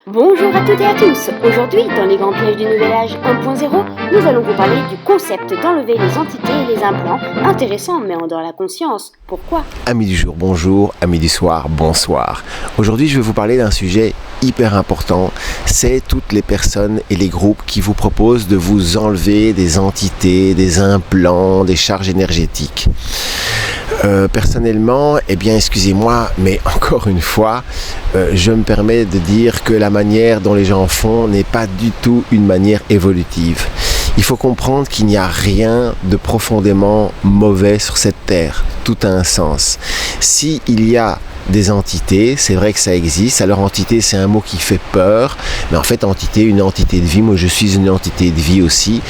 Bonjour à toutes et à tous. Aujourd'hui, dans les grands pièges du nouvel âge 1.0, nous allons vous parler du concept d'enlever les entités et les implants. Intéressant, mais en dehors la conscience. Pourquoi ? Amis du jour, bonjour. Amis du soir, bonsoir. Aujourd'hui, je vais vous parler d'un sujet hyper important. C'est toutes les personnes et les groupes qui vous proposent de vous enlever des entités, des implants, des charges énergétiques. Personnellement, excusez-moi, mais encore une fois, je me permets de dire que la manière dont les gens font n'est pas du tout une manière évolutive. Il faut comprendre qu'il n'y a rien de profondément mauvais sur cette terre. Tout a un sens. S'il y a des entités, c'est vrai que ça existe. Alors entité, c'est un mot qui fait peur, mais en fait entité, une entité de vie, moi je suis une entité de vie aussi,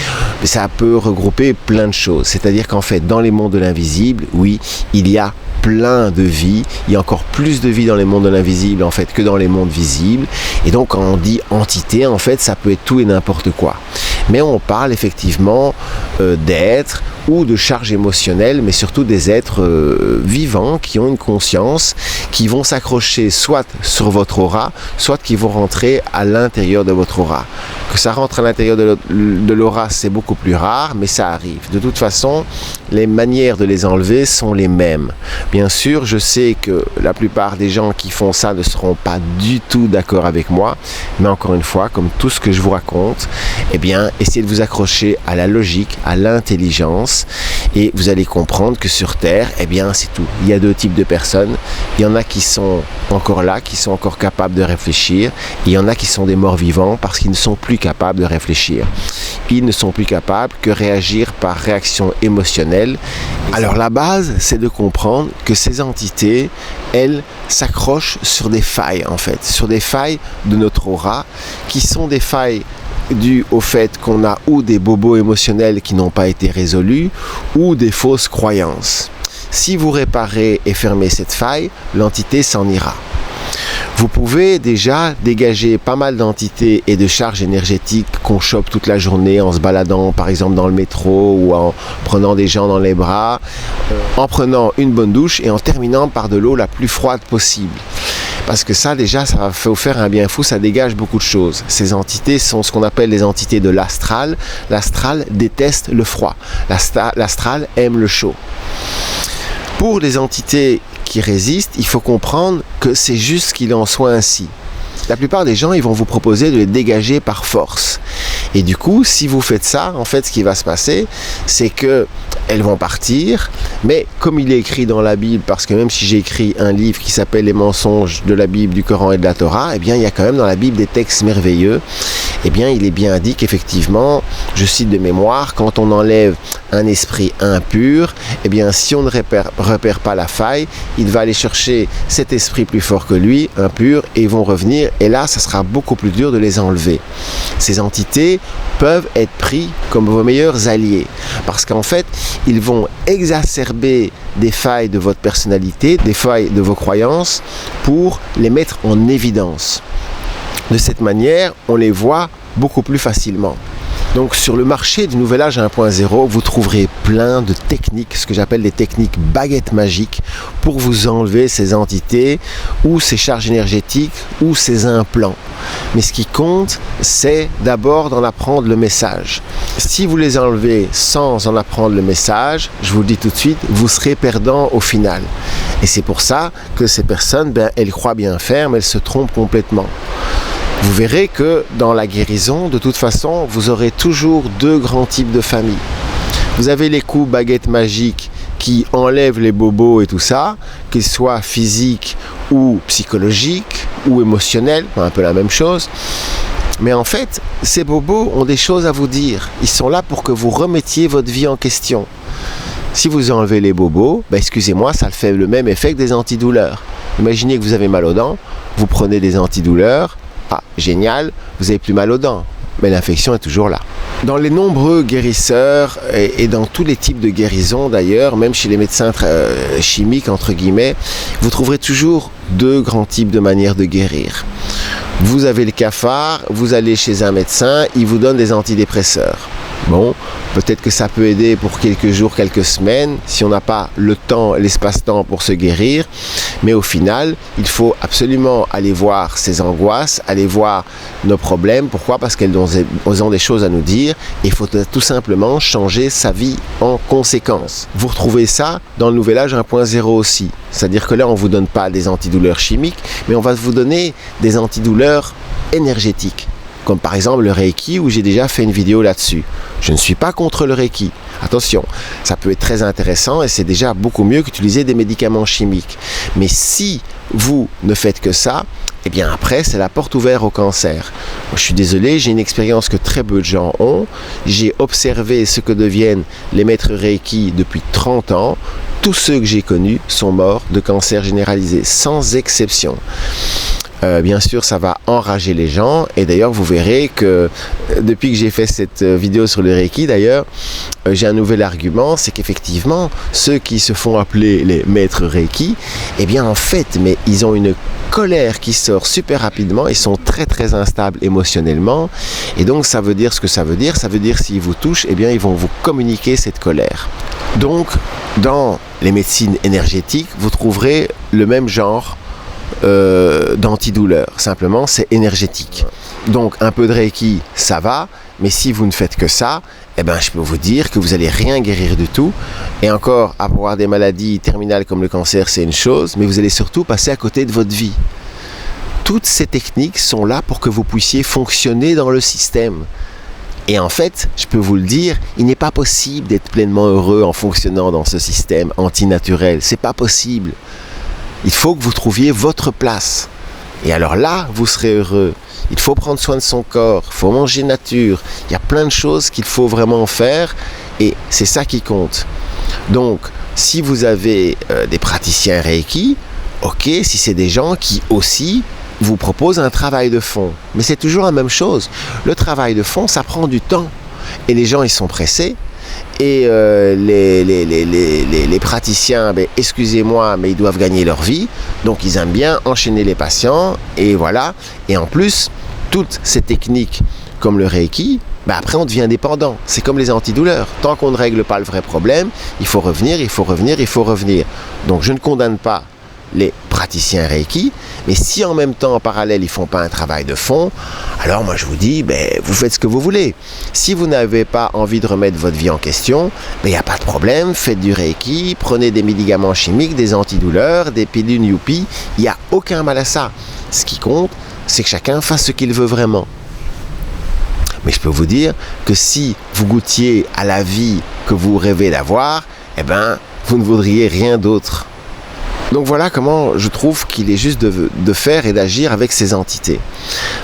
mais ça peut regrouper plein de choses. C'est-à-dire qu'en fait, dans les mondes de l'invisible, oui, il y a plein de vie, il y a encore plus de vie dans les mondes de l'invisible en fait que dans les mondes visibles, et donc quand on dit entité, en fait ça peut être tout et n'importe quoi. Mais on parle effectivement d'êtres ou de charges émotionnelles, mais surtout des êtres vivants qui ont une conscience, qui vont s'accrocher soit sur votre aura, soit qui vont rentrer à l'intérieur de votre aura. Que ça rentre à l'intérieur de l'aura, c'est beaucoup plus rare, mais ça arrive. De toute façon, les manières de les enlever sont les mêmes. Bien sûr, je sais que la plupart des gens qui font ça ne seront pas du tout d'accord avec moi, mais encore une fois, comme tout ce que je vous raconte, essayez de vous accrocher à la logique, à l'intelligence, et vous allez comprendre que sur Terre, c'est tout. Il y a deux types de personnes. Il y en a qui sont encore là, qui sont encore capables de réfléchir, et il y en a qui sont des morts vivants parce qu'ils ne sont plus capables de réfléchir. Ils ne sont plus capables que réagir par réaction émotionnelle. Alors la base, c'est de comprendre que ces entités, elles s'accrochent sur des failles en fait, sur des failles de notre aura, qui sont des failles dû au fait qu'on a ou des bobos émotionnels qui n'ont pas été résolus ou des fausses croyances. Si vous réparez et fermez cette faille, l'entité s'en ira. Vous pouvez déjà dégager pas mal d'entités et de charges énergétiques qu'on chope toute la journée en se baladant par exemple dans le métro ou en prenant des gens dans les bras, en prenant une bonne douche et en terminant par de l'eau la plus froide possible. Parce que ça déjà, ça va vous faire un bien fou, ça dégage beaucoup de choses. Ces entités sont ce qu'on appelle les entités de l'astral. L'astral déteste le froid. L'astral aime le chaud. Pour les entités qui résistent, il faut comprendre que c'est juste qu'il en soit ainsi. La plupart des gens, ils vont vous proposer de les dégager par force. Et du coup, si vous faites ça, en fait, ce qui va se passer, c'est que elles vont partir, mais comme il est écrit dans la Bible, parce que même si j'ai écrit un livre qui s'appelle Les mensonges de la Bible, du Coran et de la Torah, il y a quand même dans la Bible des textes merveilleux. Il est bien dit qu'effectivement, je cite de mémoire, quand on enlève un esprit impur, si on ne repère pas la faille, il va aller chercher cet esprit plus fort que lui, impur, et ils vont revenir, et là, ça sera beaucoup plus dur de les enlever. Ces entités peuvent être pris comme vos meilleurs alliés, parce qu'en fait, ils vont exacerber des failles de votre personnalité, des failles de vos croyances, pour les mettre en évidence. De cette manière, on les voit beaucoup plus facilement. Donc sur le marché du nouvel âge 1.0, vous trouverez plein de techniques, ce que j'appelle des techniques baguettes magiques, pour vous enlever ces entités, ou ces charges énergétiques, ou ces implants. Mais ce qui compte, c'est d'abord d'en apprendre le message. Si vous les enlevez sans en apprendre le message, je vous le dis tout de suite, vous serez perdant au final. Et c'est pour ça que ces personnes, elles croient bien faire, mais elles se trompent complètement. Vous verrez que dans la guérison, de toute façon, vous aurez toujours deux grands types de familles. Vous avez les coups baguettes magiques qui enlèvent les bobos et tout ça, qu'ils soient physiques ou psychologiques ou émotionnels, un peu la même chose. Mais en fait, ces bobos ont des choses à vous dire. Ils sont là pour que vous remettiez votre vie en question. Si vous enlevez les bobos, excusez-moi, ça fait le même effet que des antidouleurs. Imaginez que vous avez mal aux dents, vous prenez des antidouleurs, génial, vous n'avez plus mal aux dents, mais l'infection est toujours là. Dans les nombreux guérisseurs et dans tous les types de guérisons d'ailleurs, même chez les médecins chimiques entre guillemets, vous trouverez toujours deux grands types de manières de guérir. Vous avez le cafard, vous allez chez un médecin, il vous donne des antidépresseurs. Bon, peut-être que ça peut aider pour quelques jours, quelques semaines, si on n'a pas le temps, l'espace-temps pour se guérir. Mais au final, il faut absolument aller voir ces angoisses, aller voir nos problèmes. Pourquoi ? Parce qu'elles ont des choses à nous dire. Et il faut tout simplement changer sa vie en conséquence. Vous retrouvez ça dans le Nouvel Âge 1.0 aussi. C'est-à-dire que là, on ne vous donne pas des antidouleurs chimiques, mais on va vous donner des antidouleurs énergétiques. Comme par exemple le Reiki, où j'ai déjà fait une vidéo là-dessus. Je ne suis pas contre le Reiki. Attention, ça peut être très intéressant et c'est déjà beaucoup mieux qu'utiliser des médicaments chimiques. Mais si vous ne faites que ça, eh bien après, c'est la porte ouverte au cancer. Je suis désolé, j'ai une expérience que très peu de gens ont. J'ai observé ce que deviennent les maîtres Reiki depuis 30 ans. Tous ceux que j'ai connus sont morts de cancer généralisé, sans exception. Bien sûr, ça va enrager les gens et d'ailleurs, vous verrez que depuis que j'ai fait cette vidéo sur le Reiki, d'ailleurs, j'ai un nouvel argument, c'est qu'effectivement, ceux qui se font appeler les maîtres Reiki, eh bien en fait, mais ils ont une colère qui sort super rapidement, ils sont très très instables émotionnellement et donc ça veut dire ce que ça veut dire s'ils vous touchent, eh bien ils vont vous communiquer cette colère. Donc, dans les médecines énergétiques, vous trouverez le même genre d'antidouleur, simplement c'est énergétique. Donc un peu de Reiki ça va, mais si vous ne faites que ça, eh ben, je peux vous dire que vous n'allez rien guérir du tout, et encore avoir des maladies terminales comme le cancer c'est une chose, mais vous allez surtout passer à côté de votre vie. Toutes ces techniques sont là pour que vous puissiez fonctionner dans le système. Et en fait, je peux vous le dire, il n'est pas possible d'être pleinement heureux en fonctionnant dans ce système antinaturel, c'est pas possible. Il faut que vous trouviez votre place. Et alors là, vous serez heureux. Il faut prendre soin de son corps, il faut manger nature. Il y a plein de choses qu'il faut vraiment faire et c'est ça qui compte. Donc, si vous avez des praticiens Reiki, ok, si c'est des gens qui aussi vous proposent un travail de fond. Mais c'est toujours la même chose. Le travail de fond, ça prend du temps. Et les gens, ils sont pressés. Et les praticiens, excusez-moi, mais ils doivent gagner leur vie. Donc, ils aiment bien enchaîner les patients. Et voilà. Et en plus, toutes ces techniques comme le Reiki, après, on devient dépendant. C'est comme les antidouleurs. Tant qu'on ne règle pas le vrai problème, il faut revenir. Donc, je ne condamne pas les praticiens Reiki, mais si en même temps, en parallèle, ils ne font pas un travail de fond, alors moi je vous dis, vous faites ce que vous voulez. Si vous n'avez pas envie de remettre votre vie en question, il n'y a pas de problème, faites du Reiki, prenez des médicaments chimiques, des antidouleurs, des pilules Youpi, il n'y a aucun mal à ça. Ce qui compte, c'est que chacun fasse ce qu'il veut vraiment. Mais je peux vous dire que si vous goûtiez à la vie que vous rêvez d'avoir, vous ne voudriez rien d'autre. Donc voilà comment je trouve qu'il est juste de faire et d'agir avec ces entités.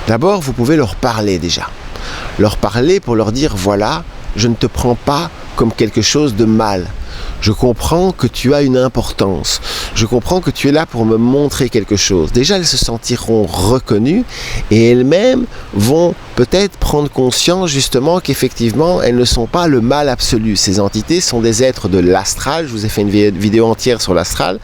D'abord, vous pouvez leur parler déjà. Leur parler pour leur dire, voilà, je ne te prends pas comme quelque chose de mal. Je comprends que tu as une importance. Je comprends que tu es là pour me montrer quelque chose. Déjà, elles se sentiront reconnues et elles-mêmes vont peut-être prendre conscience justement qu'effectivement, elles ne sont pas le mal absolu. Ces entités sont des êtres de l'astral. Je vous ai fait une vidéo entière sur l'astral.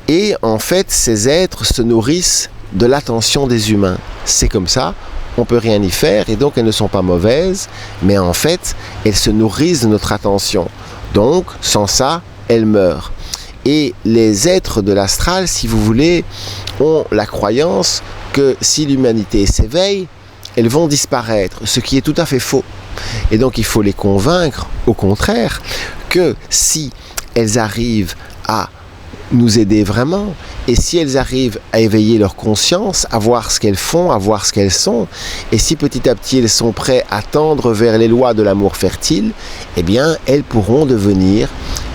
Et en fait, ces êtres se nourrissent de l'attention des humains. C'est comme ça. On ne peut rien y faire et donc elles ne sont pas mauvaises, mais en fait, elles se nourrissent de notre attention. Donc, sans ça, elles meurent. Et les êtres de l'astral, si vous voulez, ont la croyance que si l'humanité s'éveille, elles vont disparaître, ce qui est tout à fait faux. Et donc, il faut les convaincre, au contraire, que si elles arrivent à nous aider vraiment, et si elles arrivent à éveiller leur conscience, à voir ce qu'elles font, à voir ce qu'elles sont, et si petit à petit elles sont prêtes à tendre vers les lois de l'amour fertile, eh bien elles pourront devenir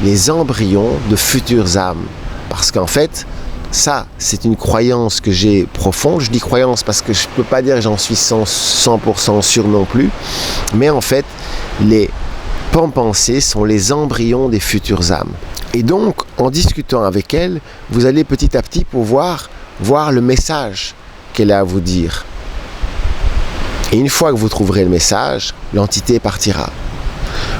les embryons de futures âmes. Parce qu'en fait, ça, c'est une croyance que j'ai profonde. Je dis croyance parce que je ne peux pas dire que j'en suis 100% sûr non plus, mais en fait, les pensées sont les embryons des futures âmes. Et donc, en discutant avec elle, vous allez petit à petit pouvoir voir le message qu'elle a à vous dire. Et une fois que vous trouverez le message, l'entité partira.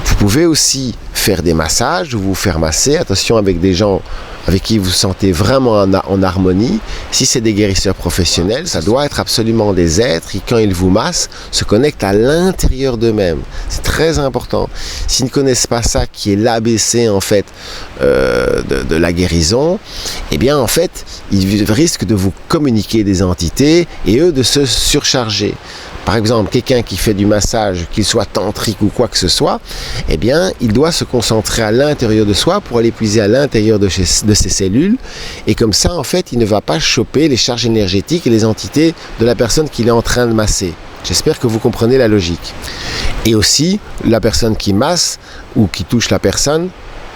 Vous pouvez aussi faire des massages ou vous faire masser, attention avec des gens avec qui vous vous sentez vraiment en harmonie. Si c'est des guérisseurs professionnels, ça doit être absolument des êtres qui, quand ils vous massent, se connectent à l'intérieur d'eux-mêmes. C'est très important. S'ils ne connaissent pas ça, qui est l'ABC en fait de la guérison, eh bien en fait, ils risquent de vous communiquer des entités et eux de se surcharger. Par exemple, quelqu'un qui fait du massage, qu'il soit tantrique ou quoi que ce soit, eh bien, il doit se concentrer à l'intérieur de soi pour aller puiser à l'intérieur de ses cellules. Et comme ça, en fait, il ne va pas choper les charges énergétiques et les entités de la personne qu'il est en train de masser. J'espère que vous comprenez la logique. Et aussi, la personne qui masse ou qui touche la personne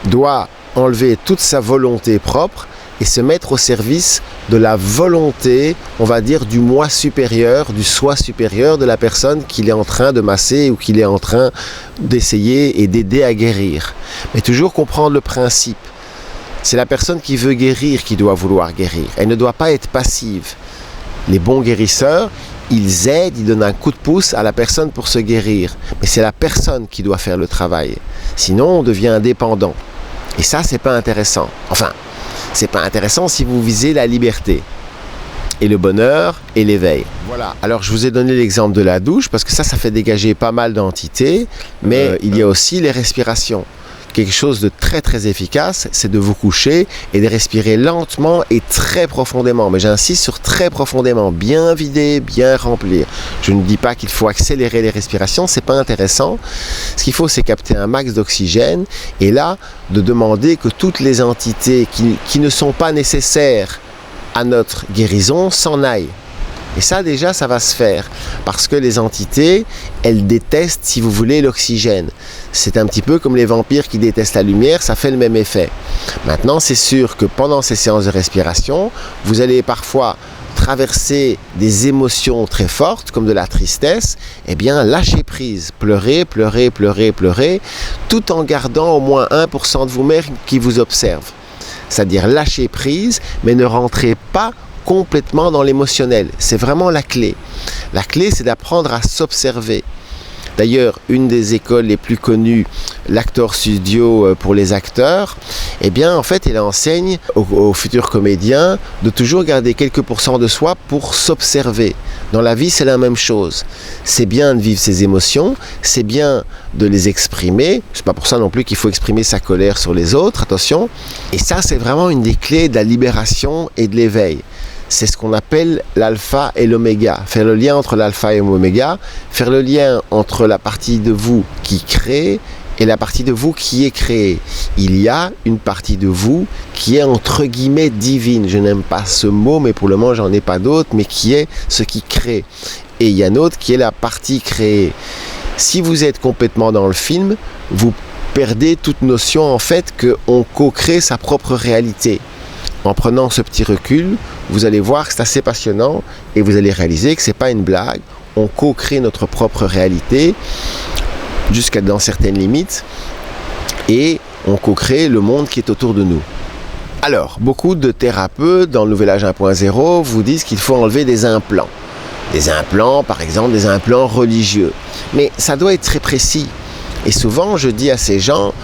doit enlever toute sa volonté propre et se mettre au service de la volonté, on va dire, du moi supérieur, du soi supérieur de la personne qu'il est en train de masser ou qu'il est en train d'essayer et d'aider à guérir. Mais toujours comprendre le principe. C'est la personne qui veut guérir qui doit vouloir guérir. Elle ne doit pas être passive. Les bons guérisseurs, ils aident, ils donnent un coup de pouce à la personne pour se guérir. Mais c'est la personne qui doit faire le travail. Sinon, on devient indépendant. Et ça, c'est pas intéressant. Enfin, c'est pas intéressant si vous visez la liberté et le bonheur et l'éveil. Voilà. Alors je vous ai donné l'exemple de la douche parce que ça fait dégager pas mal d'entités, mais il y a aussi les respirations. Quelque chose de très très efficace, c'est de vous coucher et de respirer lentement et très profondément. Mais j'insiste sur très profondément, bien vider, bien remplir. Je ne dis pas qu'il faut accélérer les respirations, c'est pas intéressant. Ce qu'il faut, c'est capter un max d'oxygène et là, de demander que toutes les entités qui ne sont pas nécessaires à notre guérison s'en aillent. Et ça, déjà, ça va se faire. Parce que les entités, elles détestent, si vous voulez, l'oxygène. C'est un petit peu comme les vampires qui détestent la lumière, ça fait le même effet. Maintenant, c'est sûr que pendant ces séances de respiration, vous allez parfois traverser des émotions très fortes, comme de la tristesse. Eh bien, lâchez prise. Pleurez, pleurez, pleurez, pleurez, tout en gardant au moins 1% de vous-même qui vous observe. C'est-à-dire lâcher prise, mais ne rentrez pas complètement dans l'émotionnel. C'est vraiment la clé. La clé, c'est d'apprendre à s'observer. D'ailleurs, une des écoles les plus connues, l'Actor Studio pour les acteurs, eh bien, en fait, elle enseigne aux futurs comédiens de toujours garder quelques pourcents de soi pour s'observer. Dans la vie, c'est la même chose. C'est bien de vivre ses émotions, c'est bien de les exprimer. C'est pas pour ça non plus qu'il faut exprimer sa colère sur les autres, attention. Et ça, c'est vraiment une des clés de la libération et de l'éveil. C'est ce qu'on appelle l'alpha et l'oméga. Faire le lien entre l'alpha et l'oméga, faire le lien entre la partie de vous qui crée et la partie de vous qui est créée. Il y a une partie de vous qui est entre guillemets divine. Je n'aime pas ce mot, mais pour le moment, j'en ai pas d'autre, mais qui est ce qui crée. Et il y a une autre qui est la partie créée. Si vous êtes complètement dans le film, vous perdez toute notion en fait qu'on co-crée sa propre réalité. En prenant ce petit recul, vous allez voir que c'est assez passionnant et vous allez réaliser que ce n'est pas une blague. On co-crée notre propre réalité jusqu'à dans certaines limites et on co-crée le monde qui est autour de nous. Alors, beaucoup de thérapeutes dans le Nouvel Âge 1.0 vous disent qu'il faut enlever des implants. Des implants, par exemple, des implants religieux. Mais ça doit être très précis. Et souvent, je dis à ces gens,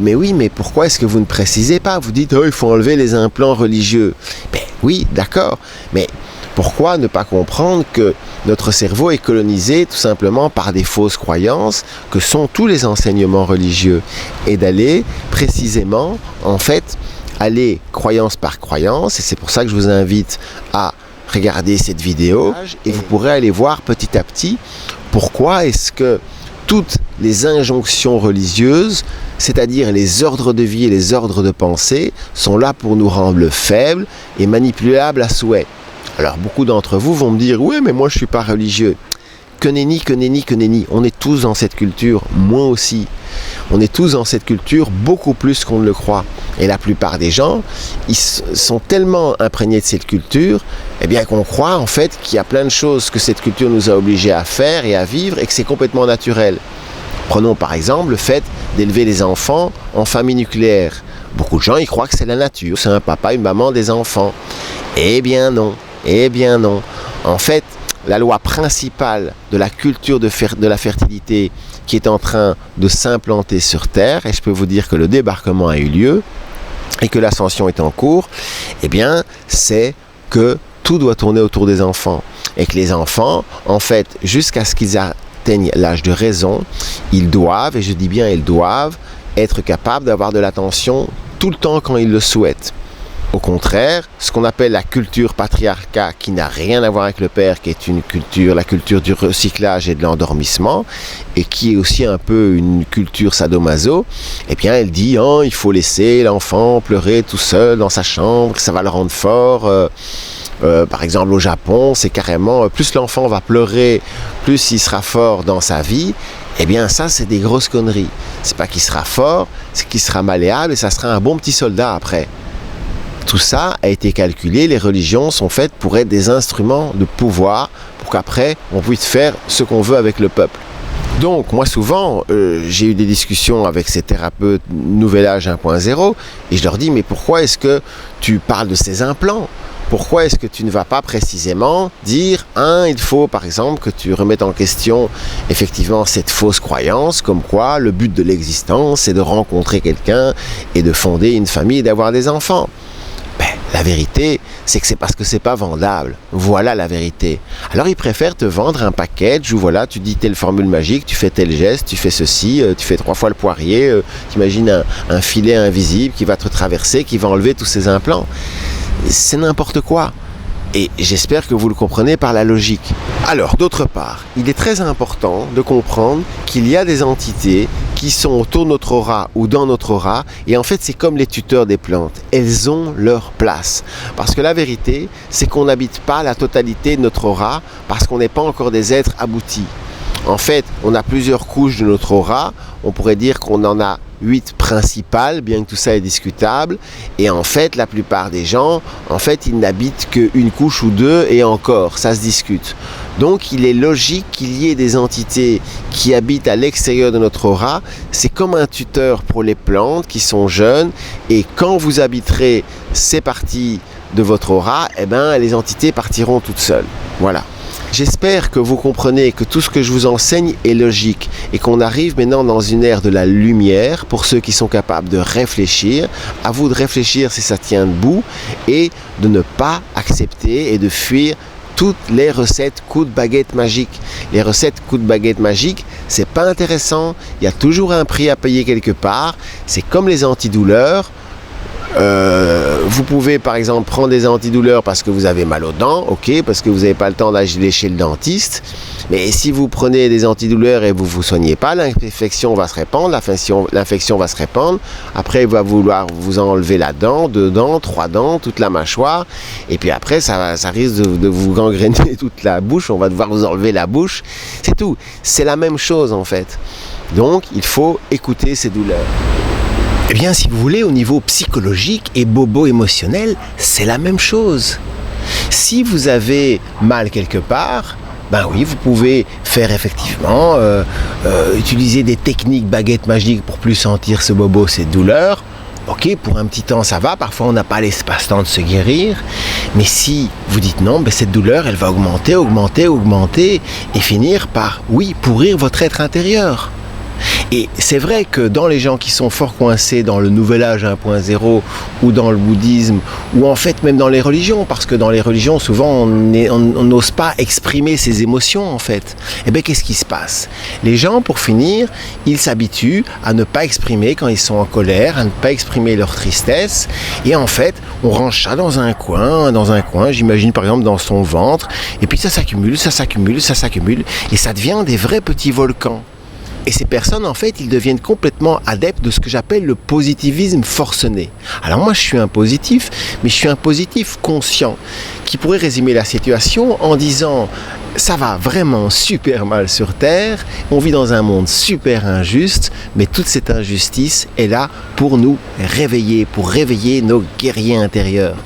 mais oui, mais pourquoi est-ce que vous ne précisez pas? Vous dites, il faut enlever les implants religieux. Ben oui, d'accord, mais pourquoi ne pas comprendre que notre cerveau est colonisé tout simplement par des fausses croyances que sont tous les enseignements religieux et d'aller précisément, en fait, aller croyance par croyance, et c'est pour ça que je vous invite à regarder cette vidéo et vous pourrez aller voir petit à petit pourquoi est-ce que toutes les injonctions religieuses, c'est-à-dire les ordres de vie et les ordres de pensée, sont là pour nous rendre faibles et manipulables à souhait. Alors beaucoup d'entre vous vont me dire « Oui, mais moi je ne suis pas religieux ». Que nenni, que nenni, que nenni. On est tous dans cette culture, moi aussi. On est tous dans cette culture beaucoup plus qu'on ne le croit. Et la plupart des gens, ils sont tellement imprégnés de cette culture, eh bien qu'on croit en fait qu'il y a plein de choses que cette culture nous a obligés à faire et à vivre et que c'est complètement naturel. Prenons par exemple le fait d'élever les enfants en famille nucléaire. Beaucoup de gens y croient que c'est la nature, c'est un papa, une maman, des enfants. Eh bien non, eh bien non. En fait, la loi principale de la culture de la fertilité qui est en train de s'implanter sur Terre, et je peux vous dire que le débarquement a eu lieu et que l'ascension est en cours, eh bien, c'est que tout doit tourner autour des enfants. Et que les enfants, en fait, jusqu'à ce qu'ils atteignent l'âge de raison, ils doivent, et je dis bien ils doivent, être capables d'avoir de l'attention tout le temps quand ils le souhaitent. Au contraire, ce qu'on appelle la culture patriarcat, qui n'a rien à voir avec le père, qui est la culture du recyclage et de l'endormissement, et qui est aussi un peu une culture sadomaso, eh bien elle dit il faut laisser l'enfant pleurer tout seul dans sa chambre, ça va le rendre fort. Par exemple au Japon, c'est carrément, plus l'enfant va pleurer, plus il sera fort dans sa vie. Eh bien ça, c'est des grosses conneries. C'est pas qu'il sera fort, c'est qu'il sera malléable et ça sera un bon petit soldat après. Tout ça a été calculé, les religions sont faites pour être des instruments de pouvoir, pour qu'après on puisse faire ce qu'on veut avec le peuple. Donc moi souvent, j'ai eu des discussions avec ces thérapeutes Nouvel Âge 1.0 et je leur dis mais pourquoi est-ce que tu parles de ces implants ? Pourquoi est-ce que tu ne vas pas précisément dire il faut par exemple que tu remettes en question effectivement cette fausse croyance comme quoi le but de l'existence c'est de rencontrer quelqu'un et de fonder une famille et d'avoir des enfants. La vérité, c'est que c'est parce que c'est pas vendable. Voilà la vérité. Alors ils préfèrent te vendre un package où voilà, tu dis telle formule magique, tu fais tel geste, tu fais ceci, tu fais 3 fois le poirier, tu imagines un filet invisible qui va te traverser, qui va enlever tous ces implants. C'est n'importe quoi. Et j'espère que vous le comprenez par la logique. Alors, d'autre part, il est très important de comprendre qu'il y a des entités qui sont autour de notre aura ou dans notre aura, et en fait, c'est comme les tuteurs des plantes. Elles ont leur place. Parce que la vérité, c'est qu'on n'habite pas la totalité de notre aura, parce qu'on n'est pas encore des êtres aboutis. En fait, on a plusieurs couches de notre aura. On pourrait dire qu'on en a 8 principales, bien que tout ça est discutable. Et en fait, la plupart des gens, en fait, ils n'habitent qu'une couche ou 2 et encore, ça se discute. Donc, il est logique qu'il y ait des entités qui habitent à l'extérieur de notre aura. C'est comme un tuteur pour les plantes qui sont jeunes. Et quand vous habiterez ces parties de votre aura, eh ben, les entités partiront toutes seules. Voilà. J'espère que vous comprenez que tout ce que je vous enseigne est logique et qu'on arrive maintenant dans une ère de la lumière pour ceux qui sont capables de réfléchir. À vous de réfléchir si ça tient debout et de ne pas accepter et de fuir toutes les recettes coups de baguette magique. Les recettes coups de baguette magique, c'est pas intéressant. Il y a toujours un prix à payer quelque part. C'est comme les antidouleurs. Vous pouvez par exemple prendre des antidouleurs parce que vous avez mal aux dents, ok, parce que vous n'avez pas le temps d'aller chez le dentiste. Mais si vous prenez des antidouleurs et vous ne vous soignez pas, l'infection va se répandre, l'infection va se répandre. Après, il va vouloir vous enlever la dent, 2 dents, 3 dents, toute la mâchoire. Et puis après, ça risque de vous gangréner toute la bouche. On va devoir vous enlever la bouche. C'est tout. C'est la même chose en fait. Donc, il faut écouter ces douleurs. Eh bien, si vous voulez, au niveau psychologique et bobo-émotionnel, c'est la même chose. Si vous avez mal quelque part, ben oui, vous pouvez faire effectivement utiliser des techniques baguettes magiques pour plus sentir ce bobo, cette douleur. Ok, pour un petit temps ça va, parfois on n'a pas l'espace-temps de se guérir, mais si vous dites non, ben cette douleur elle va augmenter et finir par, oui, pourrir votre être intérieur. Et c'est vrai que dans les gens qui sont fort coincés dans le Nouvel Âge 1.0 ou dans le bouddhisme, ou en fait même dans les religions, parce que dans les religions souvent on n'ose pas exprimer ses émotions en fait, et bien qu'est-ce qui se passe ? Les gens, pour finir, ils s'habituent à ne pas exprimer quand ils sont en colère, à ne pas exprimer leur tristesse, et en fait on range ça dans un coin, j'imagine par exemple dans son ventre, et puis ça s'accumule, et ça devient des vrais petits volcans. Et ces personnes, en fait, ils deviennent complètement adeptes de ce que j'appelle le positivisme forcené. Alors moi, je suis un positif, mais je suis un positif conscient, qui pourrait résumer la situation en disant « ça va vraiment super mal sur Terre, on vit dans un monde super injuste, mais toute cette injustice est là pour nous réveiller, pour réveiller nos guerriers intérieurs. »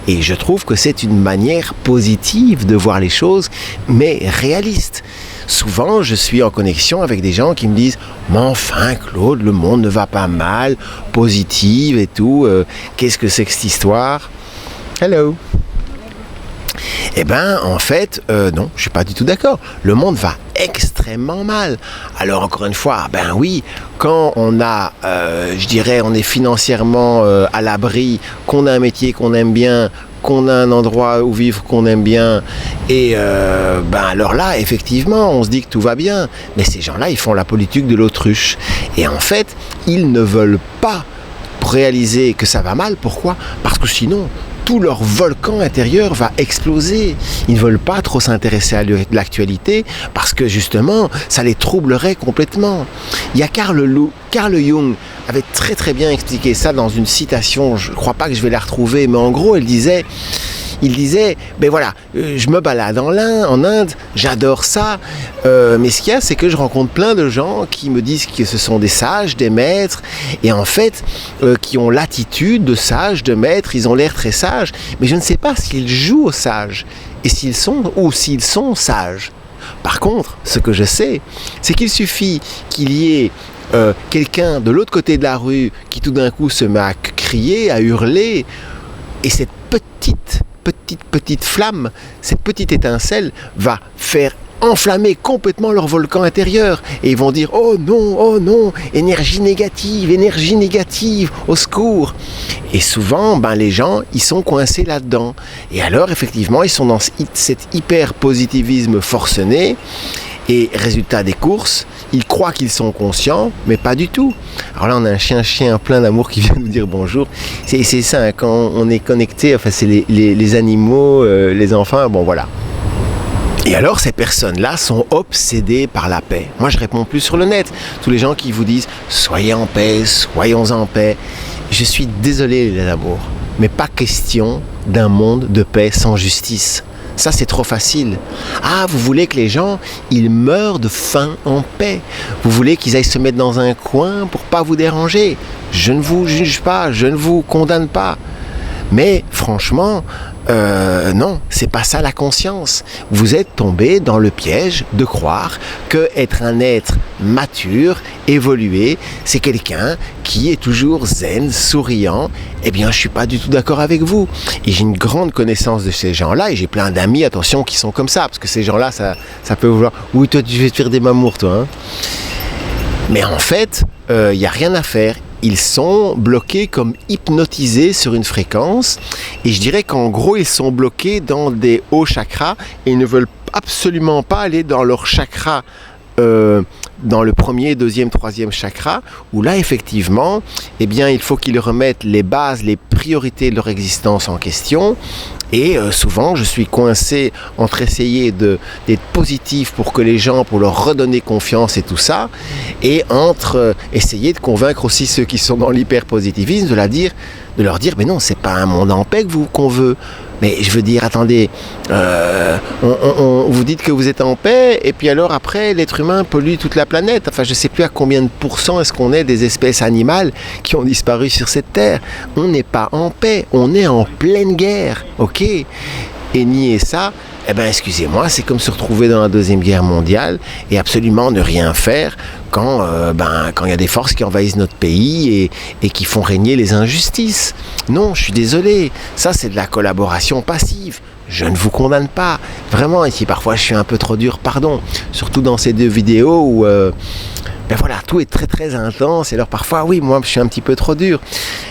Et je trouve que c'est une manière positive de voir les choses, mais réaliste. Souvent, je suis en connexion avec des gens qui me disent « Mais enfin, Claude, le monde ne va pas mal, positive et tout, qu'est-ce que c'est que cette histoire ?» Hello. Eh ben, en fait, non, je suis pas du tout d'accord. Le monde va extrêmement mal. Alors, encore une fois, ben oui, quand on a, on est financièrement à l'abri, qu'on a un métier qu'on aime bien, qu'on a un endroit où vivre qu'on aime bien, et alors là, effectivement, on se dit que tout va bien. Mais ces gens-là, ils font la politique de l'autruche. Et en fait, ils ne veulent pas réaliser que ça va mal. Pourquoi ? Parce que sinon, tout leur volcan intérieur va exploser. Ils ne veulent pas trop s'intéresser à l'actualité parce que justement, ça les troublerait complètement. Il y a Carl Jung avait très très bien expliqué ça dans une citation, je ne crois pas que je vais la retrouver, mais en gros, il disait, ben voilà, je me balade en Inde, j'adore ça, mais ce qu'il y a, c'est que je rencontre plein de gens qui me disent que ce sont des sages, des maîtres, et en fait, qui ont l'attitude de sages, de maîtres, ils ont l'air très sages, mais je ne sais pas s'ils jouent aux sages, et s'ils sont sages. Par contre, ce que je sais, c'est qu'il suffit qu'il y ait quelqu'un de l'autre côté de la rue qui tout d'un coup se met à crier, à hurler, et cette petite flamme, cette petite étincelle va faire enflammer complètement leur volcan intérieur et ils vont dire oh non, énergie négative, au secours. Et souvent, les gens, ils sont coincés là-dedans. Et alors, effectivement, ils sont dans cet hyper-positivisme forcené. Et résultat des courses, ils croient qu'ils sont conscients, mais pas du tout. Alors là, on a un chien plein d'amour qui vient nous dire bonjour. C'est ça, hein, quand on est connecté, enfin c'est les animaux, les enfants, bon voilà. Et alors, ces personnes-là sont obsédées par la paix. Moi, je réponds plus sur le net. Tous les gens qui vous disent « Soyez en paix, soyons en paix ». Je suis désolé, les amours, mais pas question d'un monde de paix sans justice. Ça, c'est trop facile. Ah, vous voulez que les gens, ils meurent de faim en paix. Vous voulez qu'ils aillent se mettre dans un coin pour pas vous déranger. Je ne vous juge pas, je ne vous condamne pas. Mais franchement, non, c'est pas ça la conscience. Vous êtes tombé dans le piège de croire que être un être mature, évolué, c'est quelqu'un qui est toujours zen, souriant. Eh bien, je suis pas du tout d'accord avec vous. Et j'ai une grande connaissance de ces gens-là et j'ai plein d'amis, attention, qui sont comme ça, parce que ces gens-là, ça peut vouloir. Oui, toi, tu vas te faire des mamours, toi. Hein. Mais en fait, il y a rien à faire. Ils sont bloqués comme hypnotisés sur une fréquence et je dirais qu'en gros ils sont bloqués dans des hauts chakras et ils ne veulent absolument pas aller dans leur chakra dans le premier, deuxième, troisième chakra où là effectivement eh bien il faut qu'ils remettent les bases, les priorités de leur existence en question. Et souvent, je suis coincé entre essayer d'être positif pour que les gens, pour leur redonner confiance et tout ça, et entre essayer de convaincre aussi ceux qui sont dans l'hyper-positivisme, de leur dire, mais non, c'est pas un monde en paix qu'on veut. Mais je veux dire, attendez, vous dites que vous êtes en paix, et puis alors après, l'être humain pollue toute la planète. Enfin, je ne sais plus à combien de pourcents est-ce qu'on est des espèces animales qui ont disparu sur cette terre. On n'est pas en paix, on est en pleine guerre, ok ? Et nier ça, eh ben excusez-moi, c'est comme se retrouver dans la Deuxième Guerre mondiale et absolument ne rien faire quand il y a des forces qui envahissent notre pays et qui font régner les injustices. Non, je suis désolé, ça c'est de la collaboration passive. Je ne vous condamne pas. Vraiment, ici parfois je suis un peu trop dur, pardon. Surtout dans ces deux vidéos où tout est très très intense et alors parfois oui, moi je suis un petit peu trop dur.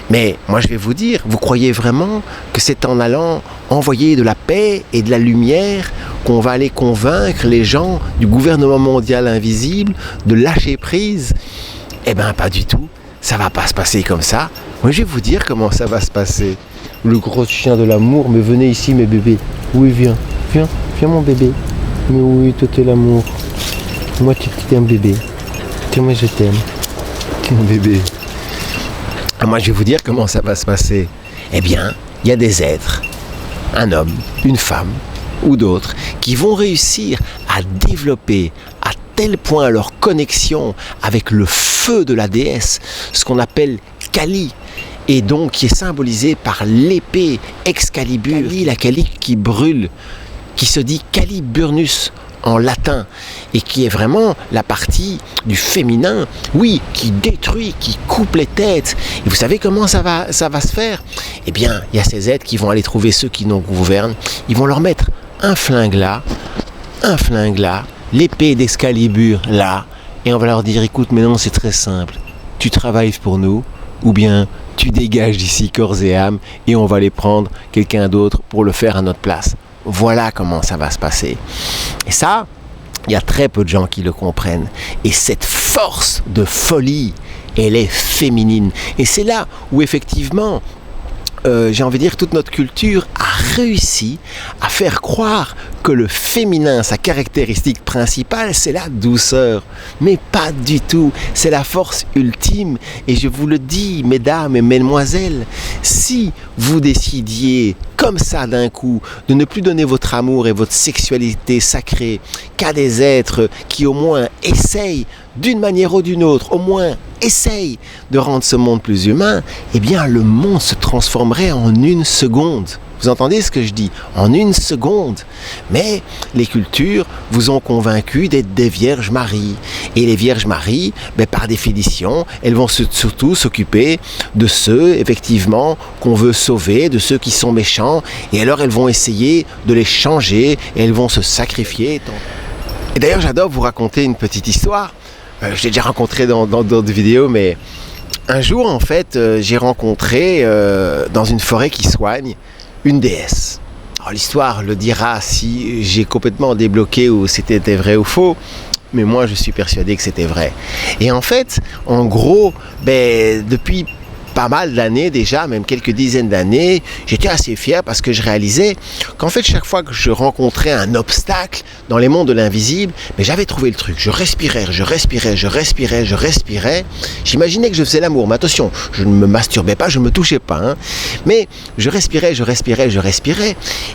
Mais moi je vais vous dire, vous croyez vraiment que c'est en allant envoyer de la paix et de la lumière qu'on va aller convaincre les gens du gouvernement mondial invisible de lâcher prise ? Eh ben pas du tout, ça va pas se passer comme ça. Moi je vais vous dire comment ça va se passer. Le gros chien de l'amour, mais venez ici mes bébés. Oui, viens mon bébé. Mais oui, toi t'es l'amour. Moi tu es un bébé. Moi je t'aime. T'es mon bébé. Moi je vais vous dire comment ça va se passer. Eh bien, il y a des êtres, un homme, une femme ou d'autres, qui vont réussir à développer à tel point leur connexion avec le feu de la déesse, ce qu'on appelle Kali, et donc qui est symbolisé par l'épée Excalibur, la Kali qui brûle, qui se dit Caliburnus en latin, et qui est vraiment la partie du féminin, oui, qui détruit, qui coupe les têtes. Et vous savez comment ça va se faire ? Eh bien, il y a ces êtres qui vont aller trouver ceux qui nous gouvernent, ils vont leur mettre un flingue là, l'épée d'Excalibur là, et on va leur dire, écoute, mais non, c'est très simple, tu travailles pour nous, ou bien tu dégages d'ici corps et âme, et on va aller prendre quelqu'un d'autre pour le faire à notre place. Voilà comment ça va se passer. Et ça, il y a très peu de gens qui le comprennent. Et cette force de folie, elle est féminine. Et c'est là où effectivement, j'ai envie de dire, toute notre culture a réussi à faire croire que le féminin, sa caractéristique principale, c'est la douceur. Mais pas du tout. C'est la force ultime. Et je vous le dis, mesdames et mesdemoiselles, si vous décidiez, comme ça d'un coup, de ne plus donner votre amour et votre sexualité sacrée qu'à des êtres qui au moins essayent, d'une manière ou d'une autre, au moins essayent de rendre ce monde plus humain, eh bien le monde se transformerait en une seconde. Vous entendez ce que je dis? En une seconde. Mais les cultures vous ont convaincu d'être des Vierges Marie. Et les Vierges Marie, par définition, elles vont surtout s'occuper de ceux, effectivement, qu'on veut sauver, de ceux qui sont méchants. Et alors elles vont essayer de les changer et elles vont se sacrifier. Et d'ailleurs, j'adore vous raconter une petite histoire. Je l'ai déjà rencontré dans d'autres vidéos, mais un jour, en fait, j'ai rencontré dans une forêt qui soigne une déesse. Alors, l'histoire le dira si j'ai complètement débloqué ou c'était vrai ou faux, mais moi, je suis persuadé que c'était vrai. Et en fait, en gros, depuis pas mal d'années déjà, même quelques dizaines d'années, j'étais assez fier parce que je réalisais qu'en fait, chaque fois que je rencontrais un obstacle dans les mondes de l'invisible, j'avais trouvé le truc. Je respirais. J'imaginais que je faisais l'amour, mais attention, je ne me masturbais pas, je ne me touchais pas. Hein. Mais je respirais.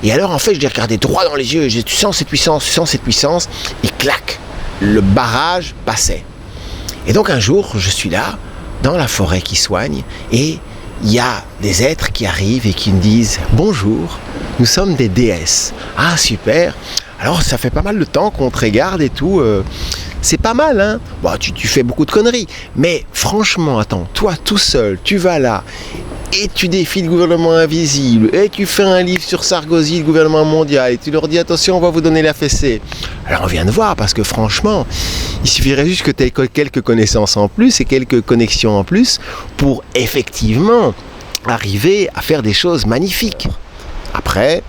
Et alors, en fait, je les regardais droit dans les yeux et je disais, tu sens cette puissance, et clac, le barrage passait. Et donc, un jour, je suis là, dans la forêt qui soigne, et il y a des êtres qui arrivent et qui me disent « Bonjour, nous sommes des déesses. » Ah, super. Alors, ça fait pas mal de temps qu'on te regarde et tout. C'est pas mal, hein. Bon, tu fais beaucoup de conneries. Mais franchement, attends, toi, tout seul, tu vas là, et tu défies le gouvernement invisible, et tu fais un livre sur Sarkozy, le gouvernement mondial, et tu leur dis « Attention, on va vous donner la fessée. » Alors, on vient de voir, parce que franchement, il suffirait juste que tu aies quelques connaissances en plus et quelques connexions en plus pour effectivement arriver à faire des choses magnifiques. Après,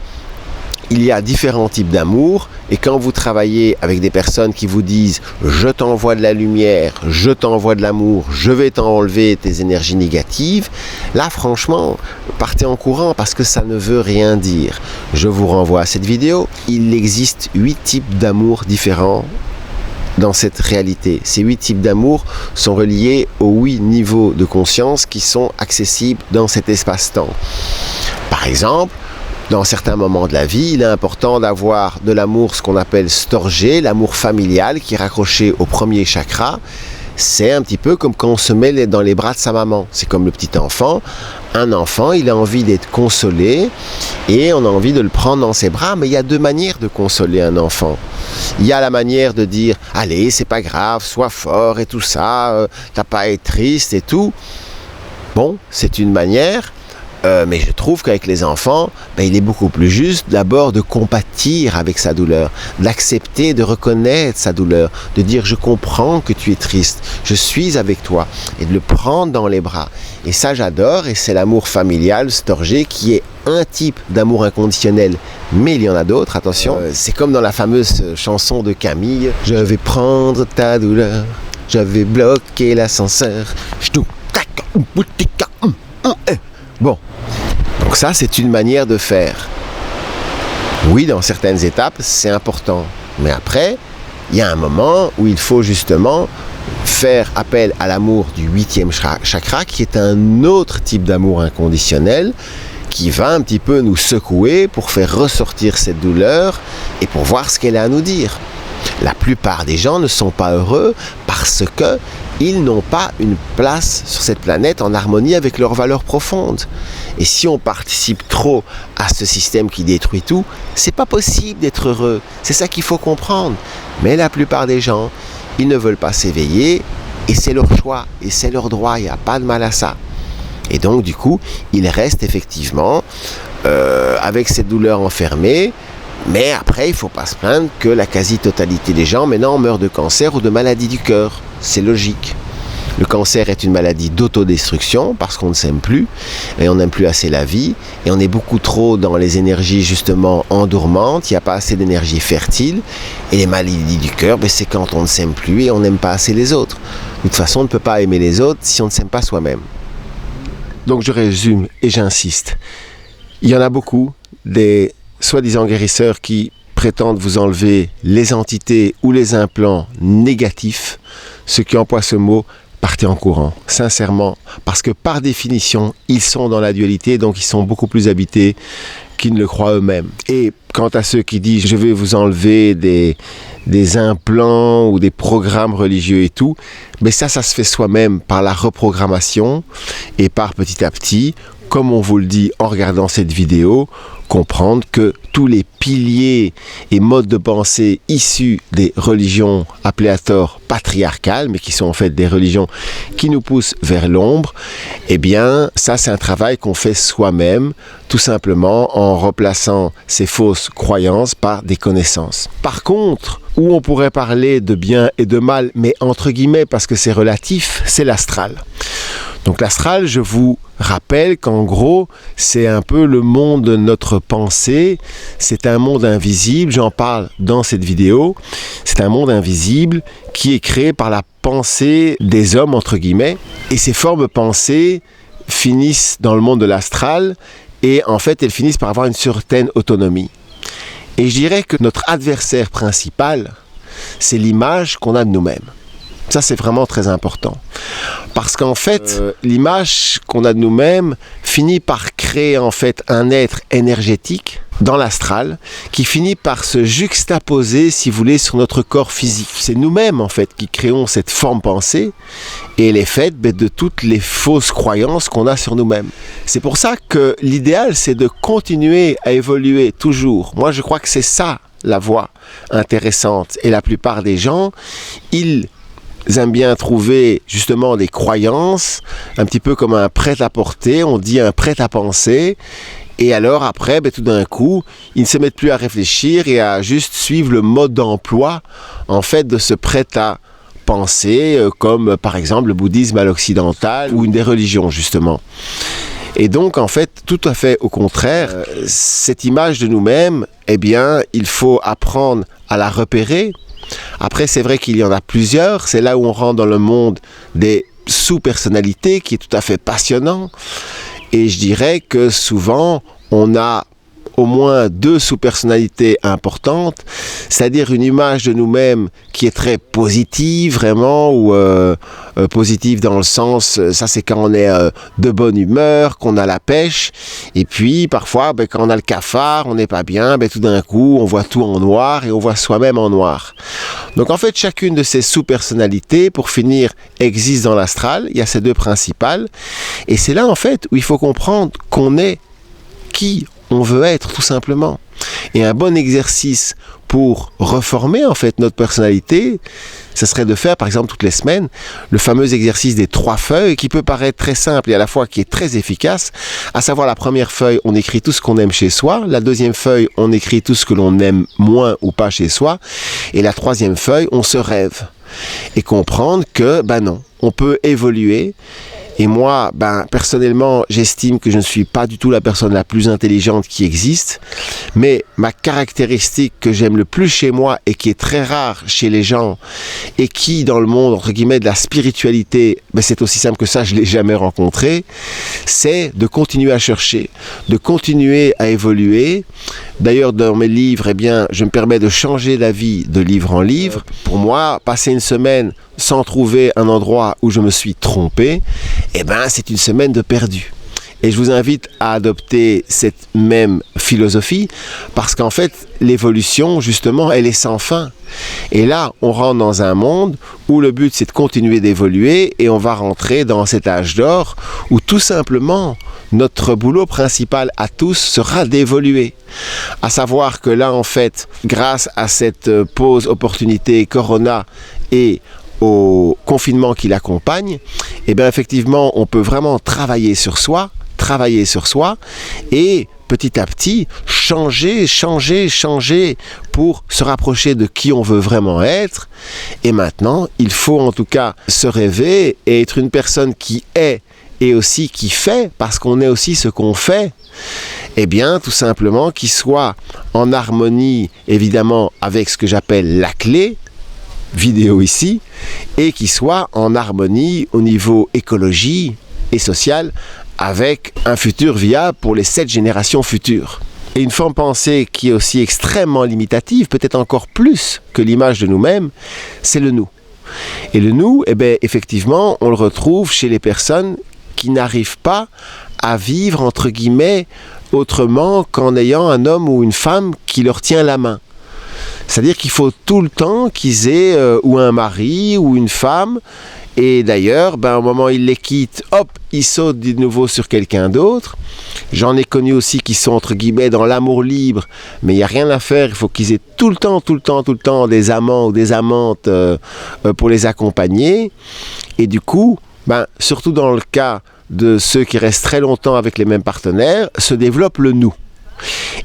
il y a différents types d'amour, et quand vous travaillez avec des personnes qui vous disent « Je t'envoie de la lumière, je t'envoie de l'amour, je vais t'enlever tes énergies négatives », là franchement, partez en courant parce que ça ne veut rien dire. Je vous renvoie à cette vidéo. Il existe 8 types d'amour différents dans cette réalité. Ces 8 types d'amour sont reliés aux 8 niveaux de conscience qui sont accessibles dans cet espace-temps. Par exemple, dans certains moments de la vie, il est important d'avoir de l'amour, ce qu'on appelle storgé, l'amour familial qui est raccroché au premier chakra. C'est un petit peu comme quand on se met dans les bras de sa maman. C'est comme le petit enfant. Un enfant, il a envie d'être consolé et on a envie de le prendre dans ses bras, mais il y a 2 manières de consoler un enfant. Il y a la manière de dire « Allez, c'est pas grave, sois fort et tout ça, t'as pas à être triste et tout. » Bon, c'est une manière. Mais je trouve qu'avec les enfants, il est beaucoup plus juste d'abord de compatir avec sa douleur, d'accepter, de reconnaître sa douleur, de dire je comprends que tu es triste, je suis avec toi, et de le prendre dans les bras. Et ça j'adore, et c'est l'amour familial, storgé, qui est un type d'amour inconditionnel, mais il y en a d'autres, attention. C'est comme dans la fameuse chanson de Camille, je vais prendre ta douleur, je vais bloquer l'ascenseur. Bon, donc ça c'est une manière de faire. Oui, dans certaines étapes, c'est important. Mais après, il y a un moment où il faut justement faire appel à l'amour du 8e chakra, qui est un autre type d'amour inconditionnel, qui va un petit peu nous secouer pour faire ressortir cette douleur et pour voir ce qu'elle a à nous dire. La plupart des gens ne sont pas heureux parce que ils n'ont pas une place sur cette planète en harmonie avec leurs valeurs profondes. Et si on participe trop à ce système qui détruit tout, c'est pas possible d'être heureux. C'est ça qu'il faut comprendre. Mais la plupart des gens, ils ne veulent pas s'éveiller et c'est leur choix et c'est leur droit. Il n'y a pas de mal à ça. Et donc, du coup, ils restent effectivement avec cette douleur enfermée Mais après, il ne faut pas se plaindre que la quasi-totalité des gens maintenant meurent de cancer ou de maladie du cœur. C'est logique. Le cancer est une maladie d'autodestruction parce qu'on ne s'aime plus et on n'aime plus assez la vie et on est beaucoup trop dans les énergies justement endormantes, il n'y a pas assez d'énergie fertile et les maladies du cœur, c'est quand on ne s'aime plus et on n'aime pas assez les autres. De toute façon, on ne peut pas aimer les autres si on ne s'aime pas soi-même. Donc je résume et j'insiste. Il y en a beaucoup des soi-disant guérisseurs qui prétendent vous enlever les entités ou les implants négatifs. Ceux qui emploient ce mot, partez en courant, sincèrement, parce que par définition, ils sont dans la dualité, donc ils sont beaucoup plus habités qu'ils ne le croient eux-mêmes. Et quant à ceux qui disent « je vais vous enlever des implants ou des programmes religieux et tout », mais ça se fait soi-même par la reprogrammation et par petit à petit, comme on vous le dit en regardant cette vidéo, comprendre que tous les piliers et modes de pensée issus des religions appelées à tort patriarcales, mais qui sont en fait des religions qui nous poussent vers l'ombre, eh bien ça c'est un travail qu'on fait soi-même, tout simplement en replaçant ces fausses croyances par des connaissances. Par contre, où on pourrait parler de bien et de mal, mais entre guillemets parce que c'est relatif, c'est l'astral. Donc l'astral, je vous rappelle qu'en gros, c'est un peu le monde de notre pensée, c'est un monde invisible, j'en parle dans cette vidéo, c'est un monde invisible qui est créé par la pensée des hommes, entre guillemets, et ces formes pensées finissent dans le monde de l'astral, et en fait, elles finissent par avoir une certaine autonomie. Et je dirais que notre adversaire principal, c'est l'image qu'on a de nous-mêmes. Ça, c'est vraiment très important. Parce qu'en fait, l'image qu'on a de nous-mêmes finit par créer en fait un être énergétique dans l'astral qui finit par se juxtaposer, si vous voulez, sur notre corps physique. C'est nous-mêmes en fait qui créons cette forme pensée et elle est faite de toutes les fausses croyances qu'on a sur nous-mêmes. C'est pour ça que l'idéal, c'est de continuer à évoluer toujours. Moi, je crois que c'est ça la voie intéressante. Et la plupart des gens, ils aiment bien trouver justement des croyances, un petit peu comme un prêt-à-porter, on dit un prêt-à-penser, et alors après, tout d'un coup, ils ne se mettent plus à réfléchir et à juste suivre le mode d'emploi, en fait, de ce prêt-à-penser, comme par exemple le bouddhisme à l'occidental, ou une des religions, justement. Et donc, en fait, tout à fait au contraire, cette image de nous-mêmes, eh bien, il faut apprendre à la repérer. Après, c'est vrai qu'il y en a plusieurs. C'est là où on rentre dans le monde des sous-personnalités, qui est tout à fait passionnant. Et je dirais que souvent, on a au moins 2 sous-personnalités importantes, c'est-à-dire une image de nous-mêmes qui est très positive, vraiment, ou positive dans le sens, ça c'est quand on est de bonne humeur, qu'on a la pêche, et puis parfois, quand on a le cafard, on n'est pas bien, tout d'un coup, on voit tout en noir, et on voit soi-même en noir. Donc en fait, chacune de ces sous-personnalités, pour finir, existe dans l'astral, il y a ces 2 principales, et c'est là en fait où il faut comprendre qu'on est qui on veut être, tout simplement. Et un bon exercice pour reformer en fait notre personnalité, ce serait de faire par exemple toutes les semaines le fameux exercice des 3 feuilles qui peut paraître très simple et à la fois qui est très efficace, à savoir la première feuille, on écrit tout ce qu'on aime chez soi, la deuxième feuille, on écrit tout ce que l'on aime moins ou pas chez soi, et la troisième feuille, on se rêve. Et comprendre que, non, on peut évoluer. Et moi, personnellement, j'estime que je ne suis pas du tout la personne la plus intelligente qui existe, mais ma caractéristique que j'aime le plus chez moi et qui est très rare chez les gens et qui, dans le monde, entre guillemets, de la spiritualité, c'est aussi simple que ça, je ne l'ai jamais rencontré, c'est de continuer à chercher, de continuer à évoluer. D'ailleurs, dans mes livres, je me permets de changer d'avis de livre en livre. Pour moi, passer une semaine sans trouver un endroit où je me suis trompé, c'est une semaine de perdu. Et je vous invite à adopter cette même philosophie parce qu'en fait, l'évolution, justement, elle est sans fin. Et là, on rentre dans un monde où le but, c'est de continuer d'évoluer et on va rentrer dans cet âge d'or où tout simplement, notre boulot principal à tous sera d'évoluer. À savoir que là, en fait, grâce à cette pause opportunité Corona et au confinement qui l'accompagne, effectivement, on peut vraiment travailler sur soi travailler sur soi et petit à petit changer pour se rapprocher de qui on veut vraiment être. Et maintenant, il faut en tout cas se rêver et être une personne qui est et aussi qui fait, parce qu'on est aussi ce qu'on fait. Eh bien, tout simplement, qui soit en harmonie, évidemment, avec ce que j'appelle la clé, vidéo ici, et qui soit en harmonie au niveau écologie et social, avec un futur viable pour les 7 générations futures. Et une forme pensée qui est aussi extrêmement limitative, peut-être encore plus que l'image de nous-mêmes, c'est le nous. Et le nous, eh bien, effectivement, on le retrouve chez les personnes qui n'arrivent pas à vivre, entre guillemets, autrement qu'en ayant un homme ou une femme qui leur tient la main. C'est-à-dire qu'il faut tout le temps qu'ils aient ou un mari ou une femme, et d'ailleurs, au moment où ils les quittent, hop, ils sautent de nouveau sur quelqu'un d'autre. J'en ai connu aussi qui sont, entre guillemets, dans l'amour libre, mais il n'y a rien à faire, il faut qu'ils aient tout le temps des amants ou des amantes pour les accompagner. Et du coup, surtout dans le cas de ceux qui restent très longtemps avec les mêmes partenaires, se développe le nous.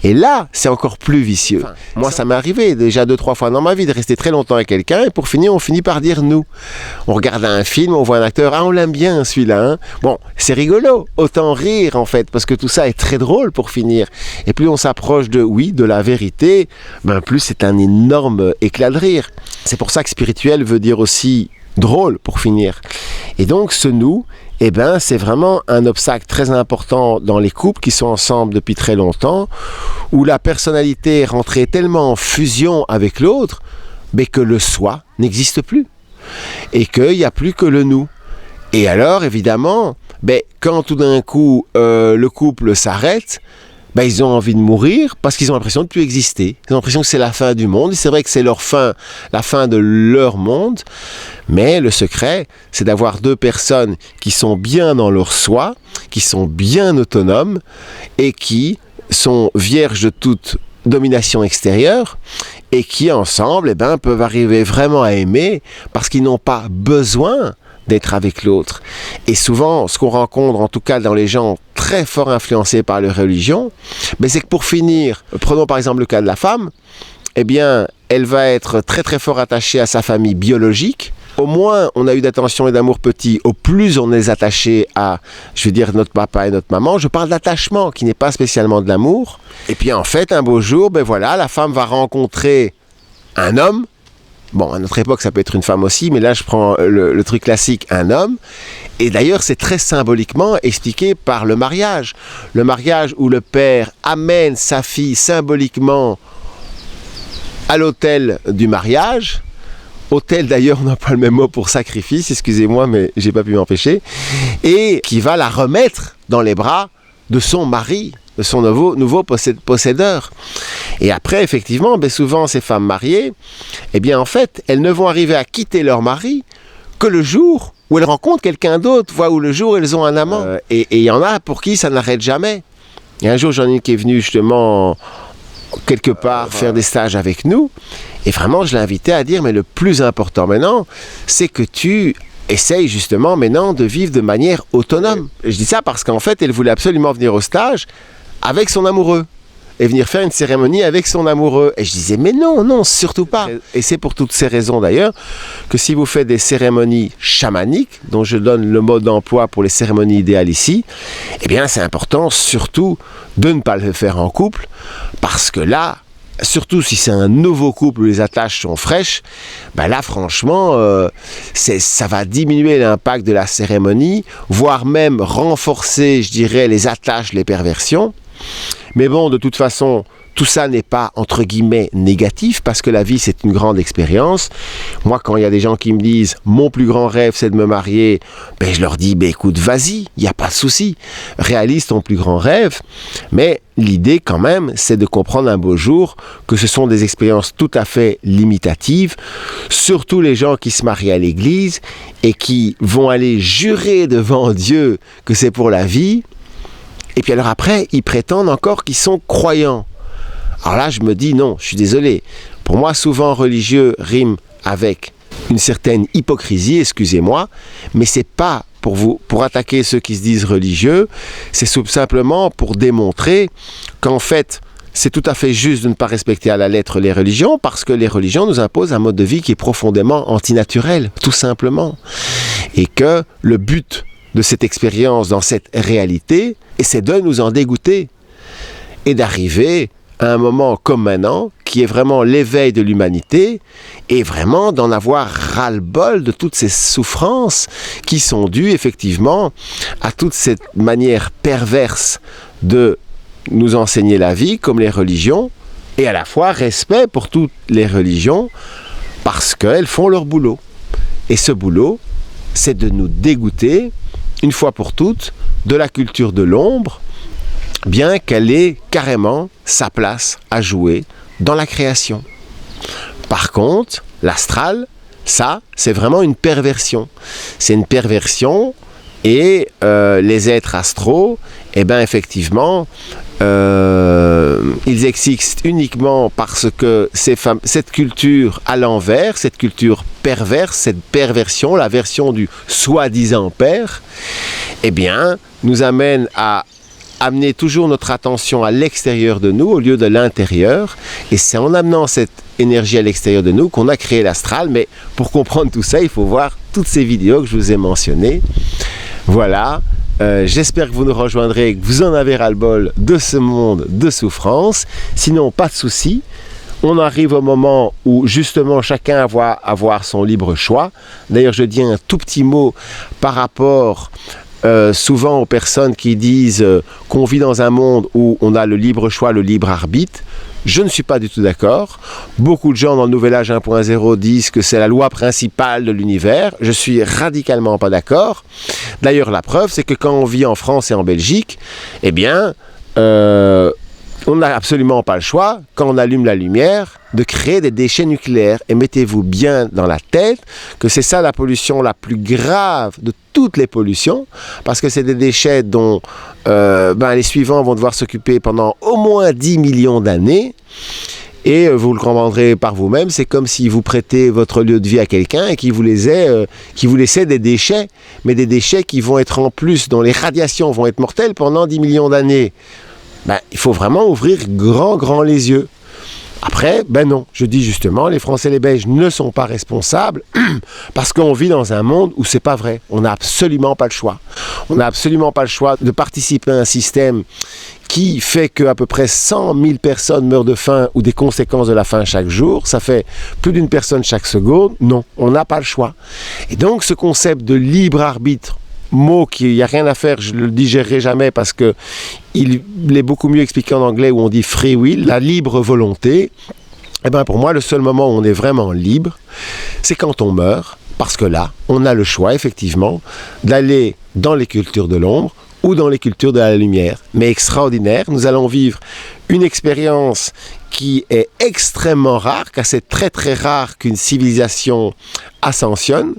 Et là, c'est encore plus vicieux. Moi, ça m'est arrivé déjà 2-3 fois dans ma vie de rester très longtemps avec quelqu'un et pour finir, on finit par dire nous. On regarde un film, on voit un acteur, on l'aime bien celui-là. Hein. Bon, c'est rigolo, autant rire en fait, parce que tout ça est très drôle pour finir. Et plus on s'approche de la vérité, plus c'est un énorme éclat de rire. C'est pour ça que spirituel veut dire aussi drôle pour finir. Et donc ce nous, c'est vraiment un obstacle très important dans les couples qui sont ensemble depuis très longtemps, où la personnalité est rentrée tellement en fusion avec l'autre, que le soi n'existe plus. Et qu'il n'y a plus que le nous. Et alors, évidemment, quand tout d'un coup, le couple s'arrête, ils ont envie de mourir parce qu'ils ont l'impression de ne plus exister. Ils ont l'impression que c'est la fin du monde. Et c'est vrai que c'est leur fin, la fin de leur monde. Mais le secret, c'est d'avoir 2 personnes qui sont bien dans leur soi, qui sont bien autonomes et qui sont vierges de toute domination extérieure et qui, ensemble, peuvent arriver vraiment à aimer parce qu'ils n'ont pas besoin d'être avec l'autre. Et souvent, ce qu'on rencontre, en tout cas dans les gens très fort influencés par leur religion, c'est que pour finir, prenons par exemple le cas de la femme, elle va être très très fort attachée à sa famille biologique. Au moins on a eu d'attention et d'amour petit, au plus on est attaché à, notre papa et notre maman. Je parle d'attachement qui n'est pas spécialement de l'amour. Et puis en fait, un beau jour, la femme va rencontrer un homme. Bon, à notre époque, ça peut être une femme aussi, mais là, je prends le truc classique, un homme. Et d'ailleurs, c'est très symboliquement expliqué par le mariage. Le mariage où le père amène sa fille symboliquement à l'autel du mariage. Autel, d'ailleurs, on n'a pas le même mot pour sacrifice, excusez-moi, mais j'ai pas pu m'empêcher. Et qui va la remettre dans les bras de son mari, de son nouveau possédeur. Et après, effectivement, souvent, ces femmes mariées, en fait, elles ne vont arriver à quitter leur mari que le jour où elles rencontrent quelqu'un d'autre, ou le jour où elles ont un amant. Et il y en a pour qui ça n'arrête jamais. Et un jour, j'en ai une qui est venue justement quelque part faire des stages avec nous. Et vraiment, je l'ai invité à dire, mais le plus important maintenant, c'est que tu essaye justement maintenant de vivre de manière autonome. Je dis ça parce qu'en fait, elle voulait absolument venir au stage avec son amoureux et venir faire une cérémonie avec son amoureux. Et je disais, mais non, surtout pas. Et c'est pour toutes ces raisons d'ailleurs que si vous faites des cérémonies chamaniques, dont je donne le mode d'emploi pour les cérémonies idéales ici, c'est important surtout de ne pas le faire en couple, parce que là, surtout si c'est un nouveau couple où les attaches sont fraîches, là franchement, ça va diminuer l'impact de la cérémonie, voire même renforcer, je dirais, les attaches, les perversions. Mais bon, de toute façon, tout ça n'est pas, entre guillemets, négatif, parce que la vie, c'est une grande expérience. Moi, quand il y a des gens qui me disent « mon plus grand rêve, c'est de me marier », je leur dis « écoute, vas-y, il n'y a pas de souci, réalise ton plus grand rêve ». Mais l'idée, quand même, c'est de comprendre un beau jour que ce sont des expériences tout à fait limitatives, surtout les gens qui se marient à l'église et qui vont aller jurer devant Dieu que c'est pour la vie. Et puis alors après, ils prétendent encore qu'ils sont croyants. Alors là, je me dis non, je suis désolé. Pour moi, souvent religieux rime avec une certaine hypocrisie, excusez-moi, mais c'est pas pour attaquer ceux qui se disent religieux, c'est simplement pour démontrer qu'en fait, c'est tout à fait juste de ne pas respecter à la lettre les religions, parce que les religions nous imposent un mode de vie qui est profondément antinaturel, tout simplement. Et que le but de cette expérience dans cette réalité, c'est de nous en dégoûter et d'arriver à un moment comme maintenant, qui est vraiment l'éveil de l'humanité, et vraiment d'en avoir ras-le-bol de toutes ces souffrances qui sont dues effectivement à toute cette manière perverse de nous enseigner la vie, comme les religions, et à la fois respect pour toutes les religions, parce qu'elles font leur boulot. Et ce boulot, c'est de nous dégoûter, une fois pour toutes, de la culture de l'ombre, bien qu'elle ait carrément sa place à jouer dans la création. Par contre, l'astral, ça, c'est vraiment une perversion. C'est une perversion et les êtres astraux, eh bien effectivement, ils existent uniquement parce que cette culture à l'envers, cette culture perverse, cette perversion, la version du soi-disant père, eh bien, nous amène à amener toujours notre attention à l'extérieur de nous au lieu de l'intérieur. Et c'est en amenant cette énergie à l'extérieur de nous qu'on a créé l'astral. Mais pour comprendre tout ça, il faut voir toutes ces vidéos que je vous ai mentionnées. Voilà. J'espère que vous nous rejoindrez et que vous en avez ras-le-bol de ce monde de souffrance. Sinon, pas de souci. On arrive au moment où justement chacun va avoir son libre choix. D'ailleurs, je dis un tout petit mot par rapport souvent aux personnes qui disent qu'on vit dans un monde où on a le libre choix, le libre arbitre. Je ne suis pas du tout d'accord. Beaucoup de gens dans le Nouvel Âge 1.0 disent que c'est la loi principale de l'univers. Je suis radicalement pas d'accord. D'ailleurs, la preuve, c'est que quand on vit en France et en Belgique, eh bien, on n'a absolument pas le choix, quand on allume la lumière, de créer des déchets nucléaires. Et mettez-vous bien dans la tête que c'est ça la pollution la plus grave de toutes les pollutions, parce que c'est des déchets dont les suivants vont devoir s'occuper pendant au moins 10 millions d'années. Et vous le comprendrez par vous-même, c'est comme si vous prêtez votre lieu de vie à quelqu'un et qui vous laissait des déchets, mais des déchets qui vont être en plus, dont les radiations vont être mortelles pendant 10 millions d'années. Il faut vraiment ouvrir grand les yeux. Après, non, je dis justement, les Français et les Belges ne sont pas responsables parce qu'on vit dans un monde où c'est pas vrai. On n'a absolument pas le choix. On n'a absolument pas le choix de participer à un système qui fait qu'à peu près 100 000 personnes meurent de faim ou des conséquences de la faim chaque jour. Ça fait plus d'une personne chaque seconde. Non, on n'a pas le choix. Et donc, ce concept de libre arbitre, mot qu'il n'y a rien à faire, je ne le digérerai jamais parce que il est beaucoup mieux expliqué en anglais où on dit free will, la libre volonté. Et pour moi, le seul moment où on est vraiment libre, c'est quand on meurt, parce que là, on a le choix, effectivement, d'aller dans les cultures de l'ombre ou dans les cultures de la lumière. Mais extraordinaire, nous allons vivre une expérience qui est extrêmement rare, car c'est très rare qu'une civilisation ascensionne.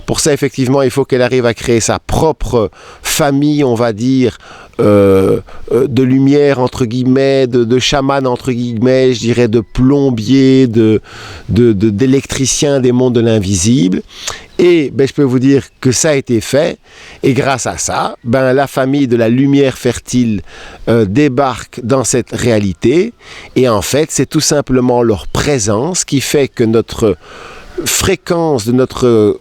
Pour ça, effectivement, il faut qu'elle arrive à créer sa propre famille, on va dire, de lumière, entre guillemets, de chaman, entre guillemets, je dirais de plombier, d'électricien des mondes de l'invisible. Et je peux vous dire que ça a été fait, et grâce à ça, la famille de la lumière fertile débarque dans cette réalité, et en fait, c'est tout simplement leur présence qui fait que notre fréquence de notre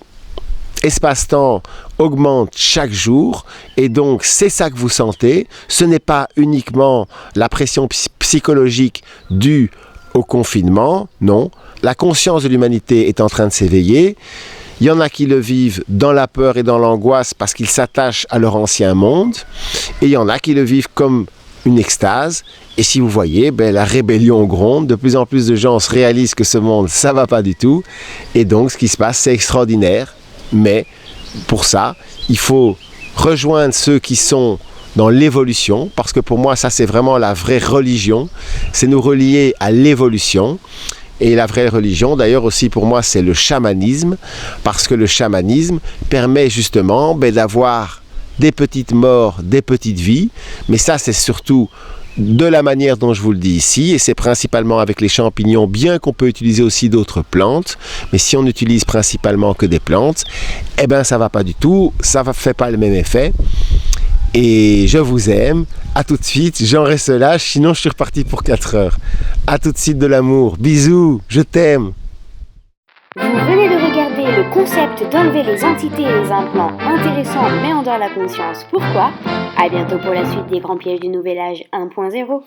espace-temps augmente chaque jour, et donc c'est ça que vous sentez. Ce n'est pas uniquement la pression psychologique due au confinement, non. La conscience de l'humanité est en train de s'éveiller. Il y en a qui le vivent dans la peur et dans l'angoisse parce qu'ils s'attachent à leur ancien monde, et il y en a qui le vivent comme une extase. Et si vous voyez, la rébellion gronde, de plus en plus de gens se réalisent que ce monde, ça va pas du tout, et donc ce qui se passe, c'est extraordinaire. Mais pour ça, il faut rejoindre ceux qui sont dans l'évolution, parce que pour moi, ça c'est vraiment la vraie religion, c'est nous relier à l'évolution. Et la vraie religion, d'ailleurs aussi pour moi, c'est le chamanisme, parce que le chamanisme permet justement d'avoir des petites morts, des petites vies, mais ça c'est surtout de la manière dont je vous le dis ici, et c'est principalement avec les champignons, bien qu'on peut utiliser aussi d'autres plantes, mais si on utilise principalement que des plantes, eh ben ça va pas du tout, ça ne fait pas le même effet. Et je vous aime, à tout de suite, j'en reste là, sinon je suis reparti pour 4 heures. À tout de suite de l'amour, bisous, je t'aime. Vous venez de regarder le concept d'enlever les entités et les implants intéressants mais en dehors de la conscience. Pourquoi ? À bientôt pour la suite des grands pièges du nouvel âge 1.0.